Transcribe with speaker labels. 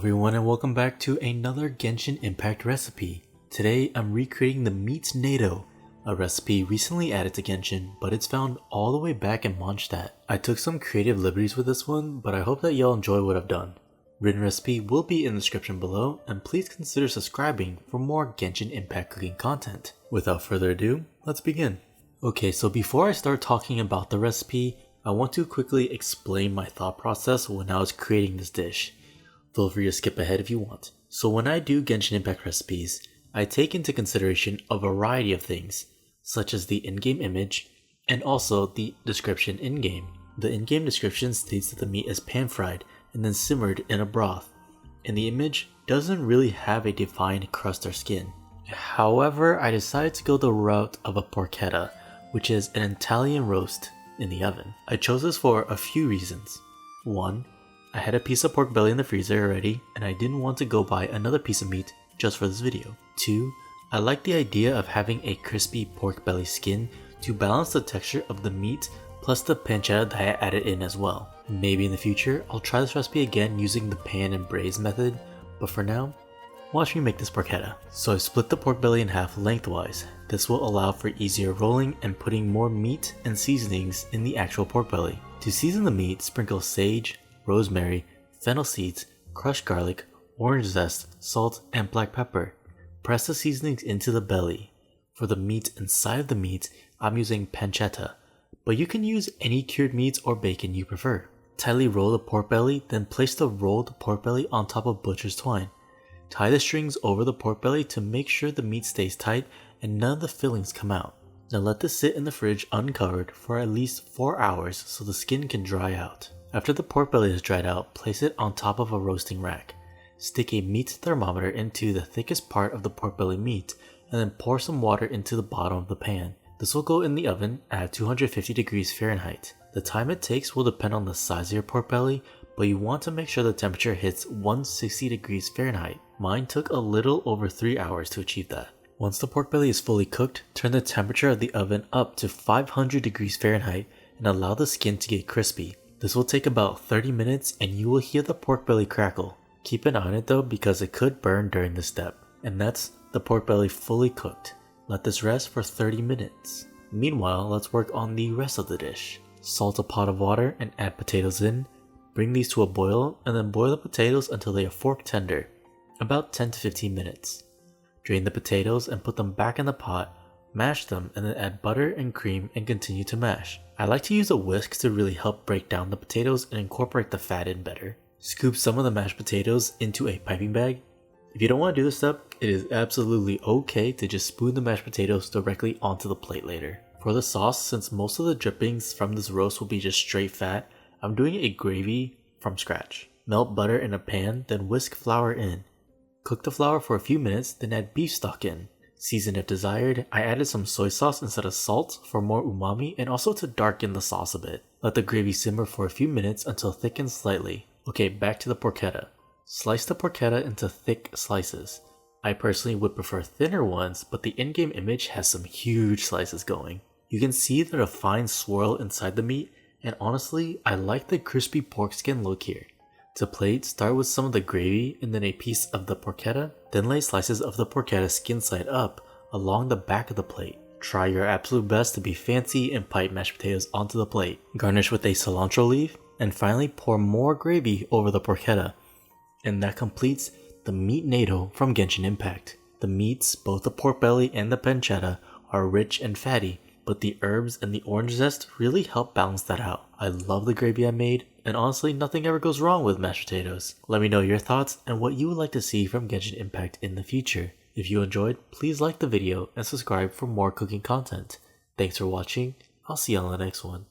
Speaker 1: everyone and welcome back to another Genshin Impact recipe. Today I'm recreating the Meatnado, a recipe recently added to Genshin, but it's found all the way back in Mondstadt. I took some creative liberties with this one, but I hope that y'all enjoy what I've done. Written recipe will be in the description below, and please consider subscribing for more Genshin Impact cooking content. Without further ado, let's begin. Okay, so before I start talking about the recipe, I want to quickly explain my thought process when I was creating this dish. Feel free to skip ahead if you want. So when I do Genshin Impact recipes, I take into consideration a variety of things, such as the in-game image, and also the description in-game. The in-game description states that the meat is pan-fried and then simmered in a broth, and the image doesn't really have a defined crust or skin. However, I decided to go the route of a porchetta, which is an Italian roast in the oven. I chose this for a few reasons. 1. I had a piece of pork belly in the freezer already, and I didn't want to go buy another piece of meat just for this video. 2. I like the idea of having a crispy pork belly skin to balance the texture of the meat plus the pancetta that I added in as well. Maybe in the future, I'll try this recipe again using the pan and braise method, but for now, watch me make this porchetta. So I split the pork belly in half lengthwise. This will allow for easier rolling and putting more meat and seasonings in the actual pork belly. To season the meat, sprinkle sage, rosemary, fennel seeds, crushed garlic, orange zest, salt, and black pepper. Press the seasonings into the belly. For the meat inside of the meat, I'm using pancetta, but you can use any cured meats or bacon you prefer. Tightly roll the pork belly, then place the rolled pork belly on top of butcher's twine. Tie the strings over the pork belly to make sure the meat stays tight and none of the fillings come out. Now let this sit in the fridge uncovered for at least 4 hours so the skin can dry out. After the pork belly is dried out, place it on top of a roasting rack. Stick a meat thermometer into the thickest part of the pork belly meat and then pour some water into the bottom of the pan. This will go in the oven at 250 degrees Fahrenheit. The time it takes will depend on the size of your pork belly, but you want to make sure the temperature hits 160 degrees Fahrenheit. Mine took a little over 3 hours to achieve that. Once the pork belly is fully cooked, turn the temperature of the oven up to 500 degrees Fahrenheit and allow the skin to get crispy. This will take about 30 minutes and you will hear the pork belly crackle. Keep an eye on it though because it could burn during this step. And that's the pork belly fully cooked. Let this rest for 30 minutes. Meanwhile, let's work on the rest of the dish. Salt a pot of water and add potatoes in. Bring these to a boil and then boil the potatoes until they are fork tender, about 10 to 15 minutes. Drain the potatoes and put them back in the pot, mash them and then add butter and cream and continue to mash. I like to use a whisk to really help break down the potatoes and incorporate the fat in better. Scoop some of the mashed potatoes into a piping bag. If you don't want to do this step, it is absolutely okay to just spoon the mashed potatoes directly onto the plate later. For the sauce, since most of the drippings from this roast will be just straight fat, I'm doing a gravy from scratch. Melt butter in a pan, then whisk flour in. Cook the flour for a few minutes, then add beef stock in. Season if desired. I added some soy sauce instead of salt for more umami and also to darken the sauce a bit. Let the gravy simmer for a few minutes until thickens slightly. Okay, back to the porchetta. Slice the porchetta into thick slices. I personally would prefer thinner ones, but the in-game image has some huge slices going. You can see that a fine swirl inside the meat, and honestly, I like the crispy pork skin look here. To plate, start with some of the gravy and then a piece of the porchetta, then lay slices of the porchetta skin side up along the back of the plate. Try your absolute best to be fancy and pipe mashed potatoes onto the plate. Garnish with a cilantro leaf, and finally pour more gravy over the porchetta. And that completes the Meatnado from Genshin Impact. The meats, both the pork belly and the pancetta, are rich and fatty, but the herbs and the orange zest really help balance that out. I love the gravy I made, and honestly nothing ever goes wrong with mashed potatoes. Let me know your thoughts and what you would like to see from Genshin Impact in the future. If you enjoyed, please like the video and subscribe for more cooking content. Thanks for watching, I'll see you on the next one.